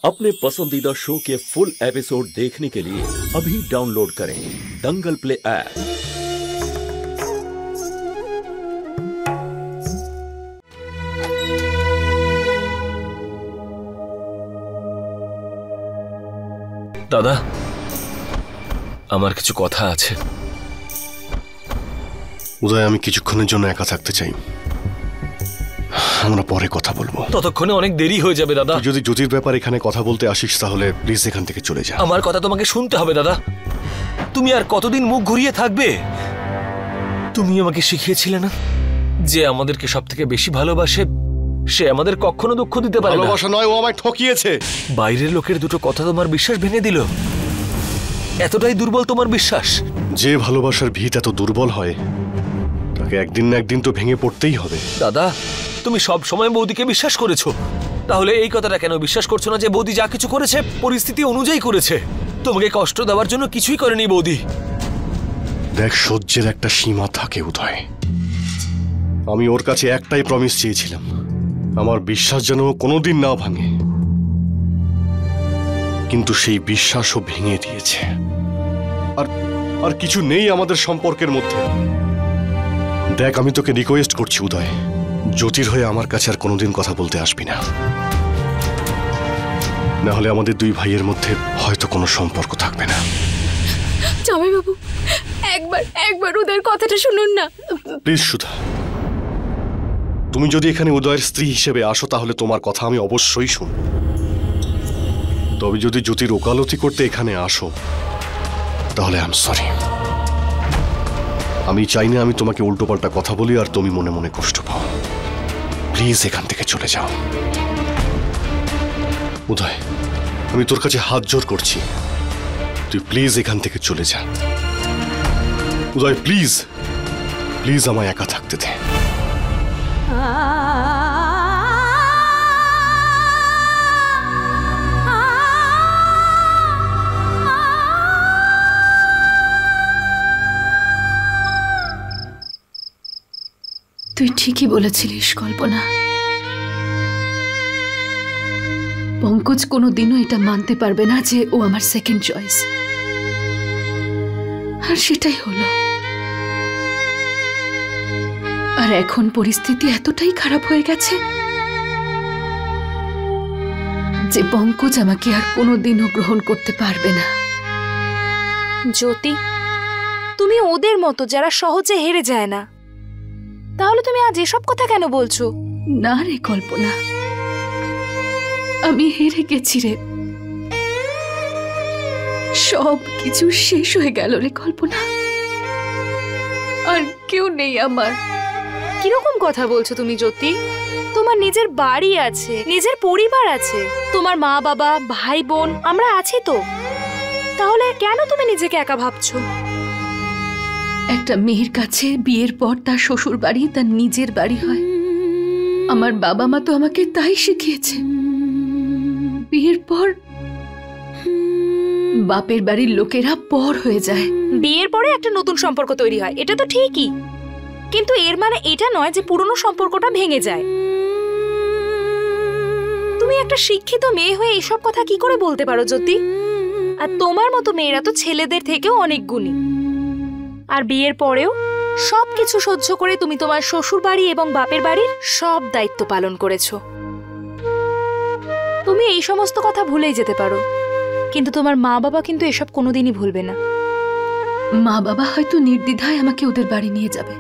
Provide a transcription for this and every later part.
अपने पसंदीदा शो के फुल एपिसोड देखने के लिए अभी डाउनलोड करें दंगल प्ले ऐप। দাদা, আমার কিছু কথা আছে। উদয়, আমি কিছুক্ষণের জন্য একা থাকতে চাই, আমরা পরে কথা বলবো। ততক্ষণে অনেক দেরি হয়ে যাবে দাদা। যদি জ্যোতির ব্যাপার এখানে কথা বলতে আসিস তাহলে প্লিজ এখান থেকে চলে যা। আমার কথা তোমাকে শুনতে হবে দাদা। তুমি আর কতদিন মুখ ঘুরিয়ে থাকবে? তুমি আমাকে শিখিয়েছিলে না যে আমাদেরকে সব থেকে বেশি ভালোবাসে সে আমাদের কখনো দুঃখ দিতে পারে না। ভালোবাসা নয়, ও আমায় ঠকিয়েছে। বাইরের লোকের দুটো কথা তোমার বিশ্বাস ভেঙে দিল। এতটাই দুর্বল তোমার বিশ্বাস? যে ভালোবাসার ভিত এত দুর্বল হয় তাকে একদিন না একদিন তো ভেঙে পড়তেই হবে। দাদা, তুমি সব সময় বৌদিকে বিশ্বাস করেছো, তাহলে এই কথাটা কেন বিশ্বাস করছো না যে বৌদি যা কিছু করেছে পরিস্থিতি অনুযায়ী করেছে? তোমাকে কষ্ট দেওয়ার জন্য কিছুই করেনি বৌদি। দেখ, সহ্যের একটা সীমা থাকে উদয়। আমি ওর কাছে একটাই প্রমিস চেয়েছিলাম, আমার বিশ্বাস যেন কোনোদিন না ভাঙে, কিন্তু সেই বিশ্বাসও ভেঙে দিয়েছে। আর কিছু নেই আমাদের সম্পর্কের মধ্যে। দেখ, আমি তোকে রিকোয়েস্ট করছি উদয়, জ্যোতির হয়ে আমার কাছে আর কোনোদিন কথা বলতে আসবি না, না হলে আমাদের দুই ভাইয়ের মধ্যে হয়তো কোনো সম্পর্ক থাকবে না। জামাই বাবু, একবার উদয়ের কথাটা শুনুন না প্লিজ। সুধা, তুমি যদি এখানে উদয়ের স্ত্রী হিসেবে আসো তাহলে তোমার কথা আমি অবশ্যই শুনব। তবে যদি জ্যোতির ওকালতি করতে এখানে আসো তাহলে আই এম সরি। আমি চাই না আমি তোমাকে উল্টোপাল্টা কথা বলি আর তুমি মনে মনে কষ্ট পাও। প্লিজ এখান থেকে চলে যাও। উদয়, আমি তোর কাছে হাত জোর করছি, তুই প্লিজ এখান থেকে চলে যা। উদয়, প্লিজ প্লিজ আমায় একা থাকতে দে। তুই ঠিকই বলেছিলিস কল্পনা। পঙ্কজ কোনোদিনও এটা মানতে পারবে না যে ও আমার সেকেন্ড চয়েস, আর সেটাই হলো। আর এখন পরিস্থিতি এতটাই খারাপ হয়ে গেছে যে পঙ্কজ আমাকে আর কোনোদিনও গ্রহণ করতে পারবে না। জ্যোতি, তুমি ওদের মতো যারা সহজে হেরে যায় না, তাহলে তুমি আজ এসব কথা কেন বলছো? না রে কল্পনা, আমি হেরে গেছি রে। সব কিছু শেষ হয়ে গেল রে কল্পনা, আর কেউ নেই আমার। কিরকম কথা বলছো তুমি জ্যোতি? তোমার নিজের বাড়ি আছে, নিজের পরিবার আছে, তোমার মা বাবা ভাই বোন আমরা আছি তো। তাহলে কেন তুমি নিজেকে একা ভাবছো? একটা মেয়ের কাছে বিয়ের পর তার শ্বশুর বাড়ি তার নিজের বাড়ি হয়। আমার বাবা মা তো আমাকে তাই শিখিয়েছে। বিয়ের পর বাপের বাড়ির লোকেরা পর হয়ে যায়। বিয়ের পরে একটা নতুন সম্পর্ক তৈরি হয়, এটা তো ঠিকই, কিন্তু এর মানে এটা নয় যে পুরনো সম্পর্কটা ভেঙে যায়। তুমি একটা শিক্ষিত মেয়ে হয়ে এইসব কথা কি করে বলতে পারো জ্যোতি? আর তোমার মতো মেয়েরা তো ছেলেদের থেকেও অনেক গুণী। আর বিয়ের পরেও সবকিছু সহ্য করে তুমি তোমার শ্বশুর বাড়ি এবং বাপের বাড়ির সব দায়িত্ব পালন করেছো। তুমি এই সমস্ত কথা ভুলেই যেতে পারো, কিন্তু তোমার মা বাবা কিন্তু এসব কোনোদিনই ভুলবে না। মা বাবা হয়তো নির্দ্বিধায় আমাকে ওদের বাড়ি নিয়ে যাবে,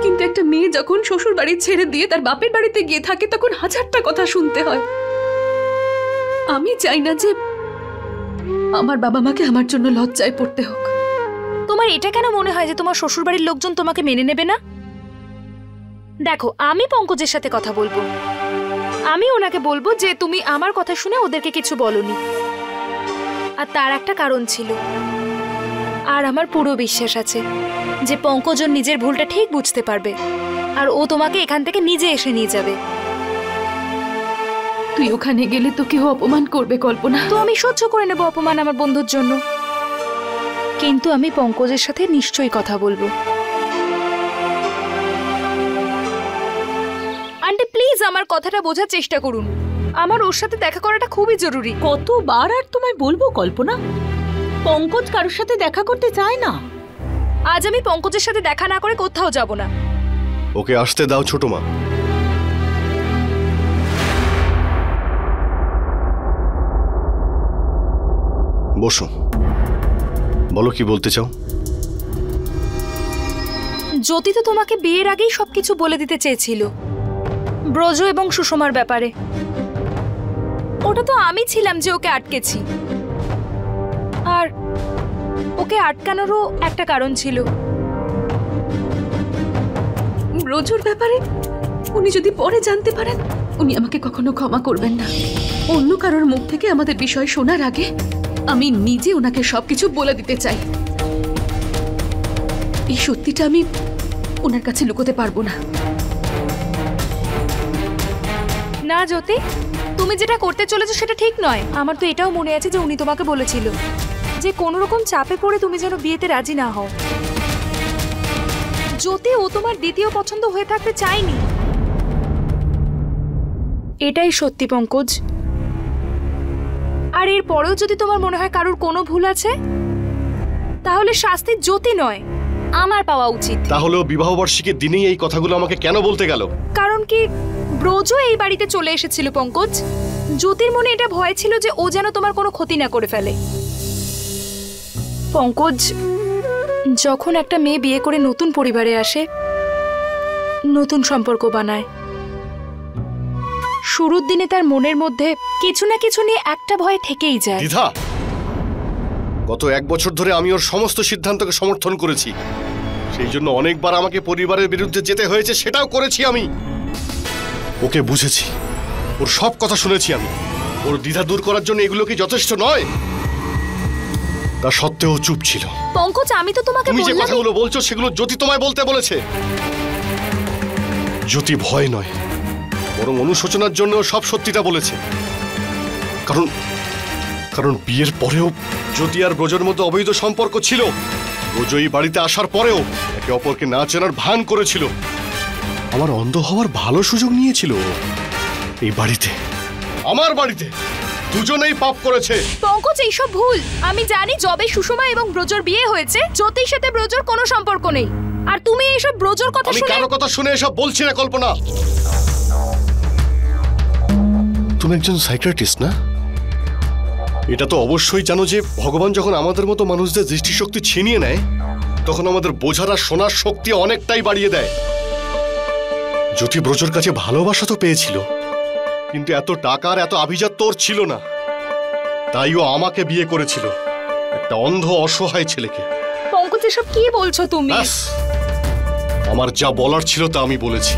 কিন্তু একটা মেয়ে যখন শ্বশুর বাড়ি ছেড়ে দিয়ে তার বাপের বাড়িতে গিয়ে থাকে তখন হাজারটা কথা শুনতে হয়। আমি চাই না যে আমার বাবা মাকে আমার জন্য লজ্জায় পড়তে হোক। তোমার এটা কেন মনে হয় যে তোমার শ্বশুর বাড়ির লোকজন তোমাকে মেনে নেবে না? দেখো, আমি পঙ্কজের সাথে কথা বলবো, আমি ওনাকে বলবো যে তুমি আমার কথা শুনে ওদেরকে কিছু বলনি, আর তার একটা কারণ ছিল। আর আমার পুরো বিশ্বাস আছে যে পঙ্কজ ওর নিজের ভুলটা ঠিক বুঝতে পারবে, আর ও তোমাকে এখান থেকে নিজে এসে নিয়ে যাবে। তুই ওখানে গেলে তো কেউ অপমান করবে কল্পনা। তো আমি সহ্য করে নেব অপমান আমার বন্ধুর জন্য, কিন্তু আমি পঙ্কজের সাথে নিশ্চয়ই কথা বলবো। আন্টি প্লিজ আমার কথাটা বোঝার চেষ্টা করুন। আমার ওর সাথে দেখা করাটা খুবই জরুরি। কতবার আর তোমায় বলবো কল্পনা, পঙ্কজ কারোর সাথে দেখা করতে চায় না। আজ আমি পঙ্কজের সাথে দেখা না করে কোথাও যাব না। ওকে আসতে দাও ছোট মা। বসো, বলো কি বলতে চাও। জ্যোতি তো তোমাকে বিয়ের আগেই সবকিছু বলে দিতে চেয়েছিল, ব্রজ এবং সুষমার ব্যাপারে। ওটা তো আমি ছিলাম যে ওকে আটকেছি, আর ওকে আটকানোরও একটা কারণ ছিল। ব্রজর ব্যাপারে উনি যদি পরে জানতে পারেন, উনি আমাকে কখনো ক্ষমা করবেন না। অন্য কারোর মুখ থেকে আমাদের বিষয় শোনার আগে আমি নিজে ওনাকে সবকিছু বলে দিতে চাই। এই সত্যিটা আমি ওনার কাছে লুকোতে পারবো না। না জ্যোতি, তুমি যেটা করতে চলেছো সেটা ঠিক নয়। আমার তো এটাও মনে আছে যে উনি তোমাকে বলেছিল যে কোনো রকম চাপে পড়ে তুমি যেন বিয়েতে রাজি না হও। জ্যোতি, ও তোমার দ্বিতীয় পছন্দ হয়ে থাকতে চায়নি। এটাই সত্যি পঙ্কজ। আর এর পরেও যদি তোমার মনে হয় কারোর কোনো ভুল আছে, তাহলে শাস্তি জ্যোতি নয়, আমার পাওয়া উচিত। তাহলেও বিবাহ বার্ষিকীর দিনেই এই কথাগুলো আমাকে কেন বলতে গেল? কারণ কি, ব্রজও এই বাড়িতে চলে এসেছিল পঙ্কজ। জ্যোতির মনে এটা ভয় ছিল যে ও যেন তোমার কোনো ক্ষতি না করে ফেলে। পঙ্কজ, যখন একটা মেয়ে বিয়ে করে নতুন পরিবারে আসে, নতুন সম্পর্ক বানায়, শুরুর দিনে তার মনের মধ্যে কিছু না কিছু নিয়ে একটা ভয় থেকেই যায়। দ্বিধা, গত 1 বছর ধরে আমি ওর সমস্ত সিদ্ধান্তকে সমর্থন করেছি। সেই জন্য অনেকবার আমাকে পরিবারের বিরুদ্ধে যেতে হয়েছে, সেটাও করেছি আমি। ওকে বুঝেছি, ওর সব কথা শুনেছি আমি। ওর দ্বিধা দূর করার জন্য এগুলো কি যথেষ্ট নয়? তা সত্ত্বেও চুপ ছিল। পঙ্কজ, আমি তো তোমাকে তুমি যে বললাম। কথাগুলো বলছো সেগুলো জ্যোতি তোমায় বলতে বলেছে। জ্যোতি ভয় নয়, বরং অনুশোচনার জন্য সব সত্যিটা বলেছে। কারণ বিয়ের পরেও জ্যোতি আর ব্রজের মধ্যে অবৈধ সম্পর্ক ছিল। ব্রজ এই বাড়িতে আসার পরেও একে অপরকে না চেনার ভান করেছিল। আমার অন্ধ হওয়ার ভালো সুযোগ নিয়েছিল এই বাড়িতে, আমার বাড়িতে। দুজনেই পাপ করেছে। পঙ্কজ, এইসব ভুল। আমি জানি যবে সুষমা এবং ব্রজর বিয়ে হয়েছে, জ্যোতির সাথে ব্রজর কোনো সম্পর্ক নেই। আর তুমি এইসব ব্রজর কথা আমি শুনে। কারো কথা শুনে এসব বলছি না কল্পনা। তুমি একজন সাইকিয়াট্রিস্ট না? এটা তো অবশ্যই জানো যে ভগবান যখন আমাদের মতো মানুষদের দৃষ্টিশক্তি ছিনিয়ে নেয়, তখন আমাদের বোঝার আর শোনার শক্তি অনেকটাই বাড়িয়ে দেয়। জ্যোতি ব্রজর কাছে ভালোবাসা তো পেয়েছিল, কিন্তু এত টাকা আর এত আভিজাত্য ওর ছিল না। তাই ও আমাকে বিয়ে করেছিল, একটা অন্ধ অসহায় ছেলেকে। পঙ্কজ, এসব কি বলছো তুমি? ব্যাস, আমার যা বলার ছিল তা আমি বলেছি।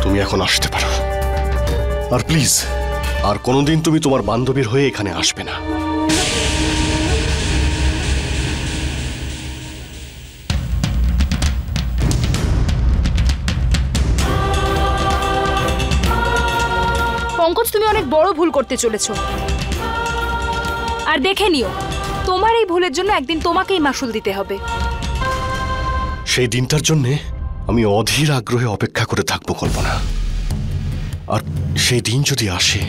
তুমি এখন আসতে পারো। আর প্লিজ, আর কোনোদিন তুমি তোমার বান্ধবীর হয়ে এখানে আসবে না। পঙ্কজ, তুমি অনেক বড় ভুল করতে চলেছো। আর দেখে নিও, তোমার এই ভুলের জন্য একদিন তোমাকেই মাসুল দিতে হবে। সেই দিনটার জন্যে আমি অধীর আগ্রহে অপেক্ষা করে থাকবো কল্পনা। আর সেই দিন যদি আসে,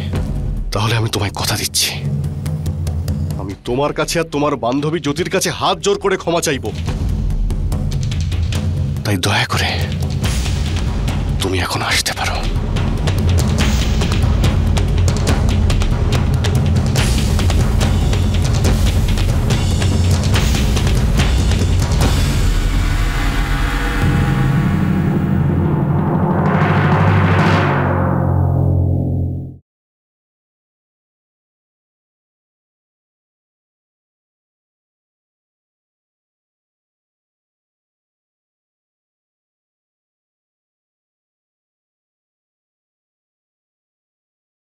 তাহলে আমি তোমায় কথা দিচ্ছি, আমি তোমার কাছে আর তোমার বান্ধবী জ্যোতির কাছে হাত জোর করে ক্ষমা চাইব। তাই দয়া করে তুমি এখন আসতে পারো।